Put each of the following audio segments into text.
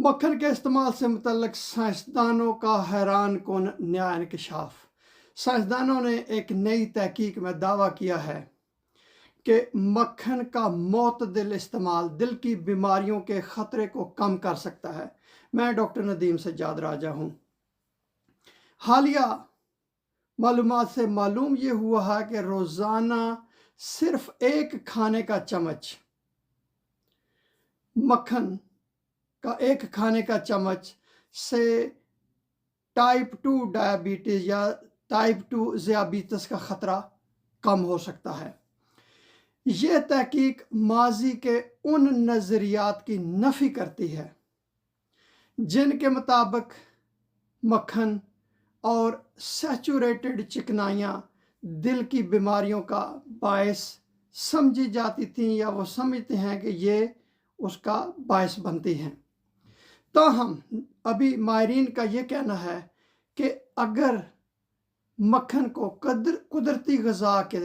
मक्खन के इस्तेमाल से मुतल्लिक साइंसदानों का हैरान कुन नया इंकशाफ। साइंसदानों ने एक नई तहकीक में दावा किया है कि मक्खन का मोतदिल इस्तेमाल दिल की बीमारियों के ख़तरे को कम कर सकता है। मैं डॉक्टर नदीम सज्जाद राजा हूँ। हालिया मालूमात से मालूम ये हुआ है कि रोज़ाना सिर्फ एक खाने का चम्मच मक्खन का एक खाने का चम्मच से टाइप 2 डायबिटीज़ या टाइप 2 ज़ियाबीतस का ख़तरा कम हो सकता है। ये तहकीक माजी के उन नज़रियात की नफ़ी करती है जिनके मुताबिक मक्खन और सैचुरेटेड चिकनाइयाँ दिल की बीमारियों का बायस समझी जाती थीं या वो समझते हैं कि ये उसका बायस बनती हैं। ताहम अभी माहिरीन का ये कहना है कि अगर मक्खन को कुदरती ग़िज़ा के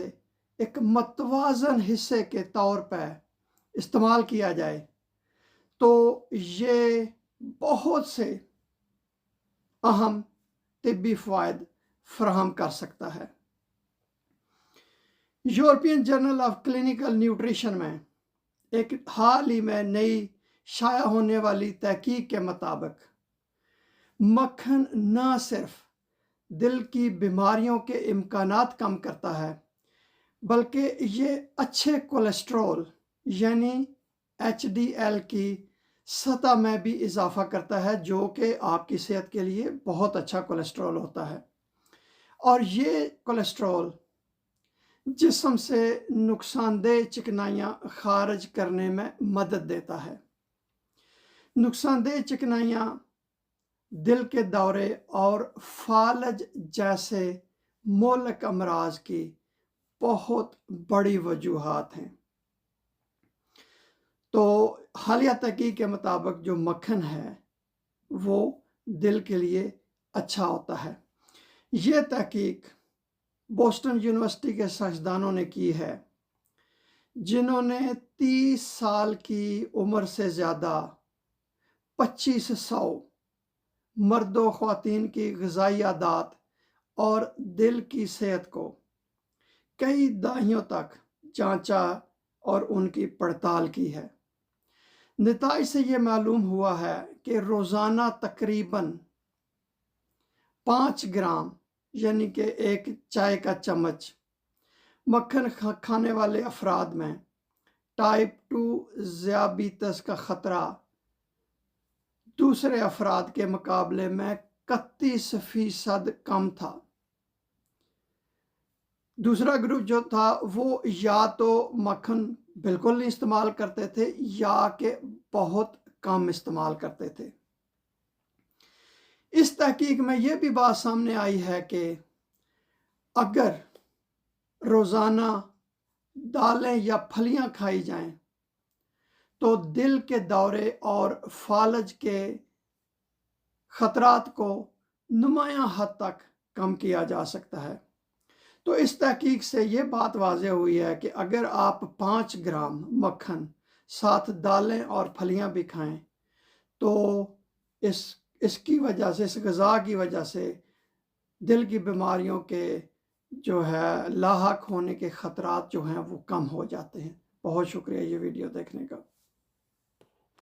एक मतवाज़न हिस्से के तौर पर इस्तेमाल किया जाए तो ये बहुत से अहम तिब्बी फ़वाइद फराहम कर सकता है। European journal of clinical nutrition में एक हाल ही में नई शाया होने वाली तहकीक के मुताबिक मक्खन न सिर्फ दिल की बीमारियों के इम्कानात कम करता है बल्कि ये अच्छे कोलेस्ट्रॉल यानी HDL की सतह में भी इजाफा करता है, जो कि आपकी सेहत के लिए बहुत अच्छा कोलेस्ट्रॉल होता है। और ये कोलेस्ट्रॉल जिस्म से नुकसानदेह चिकनाइयाँ खारिज करने में मदद देता है। नुकसानदेह चिकनाइयाँ दिल के दौरे और फालज जैसे मोहलिक अमराज की बहुत बड़ी वजूहात हैं। तो हालिया तहकीक के मुताबिक जो मक्खन है वो दिल के लिए अच्छा होता है। ये तहकीक बोस्टन यूनिवर्सिटी के साइंसदानों ने की है जिन्होंने 30 साल की उम्र से ज़्यादा 2500 मर्दों ख़वातीन की ग़िज़ाई आदात और दिल की सेहत को कई दहाइयों तक जांचा और उनकी पड़ताल की है। नतीजे से ये मालूम हुआ है कि रोज़ाना तकरीबन 5 ग्राम यानी कि एक चाय का चम्मच मक्खन खाने वाले अफराद में टाइप 2 ज़ियाबीतस का ख़तरा दूसरे अफराद के मुकाबले में 31% कम था। दूसरा ग्रुप जो था वो या तो मक्खन बिल्कुल नहीं इस्तेमाल करते थे या कि बहुत कम इस्तेमाल करते थे। इस तहकीक में ये भी बात सामने आई है कि अगर रोज़ाना दालें या फलियां खाई जाएं तो दिल के दौरे और फालज के ख़तरात को नुमायां हद तक कम किया जा सकता है। तो इस तहकीक से ये बात वाज़ेह हुई है कि अगर आप 5 ग्राम मक्खन साथ दालें और फलियां भी खाएं तो इसकी वजह से, इस ग़िज़ा की वजह से दिल की बीमारियों के जो है लाहक होने के ख़तरात जो हैं वो कम हो जाते हैं। बहुत शुक्रिया ये वीडियो देखने का।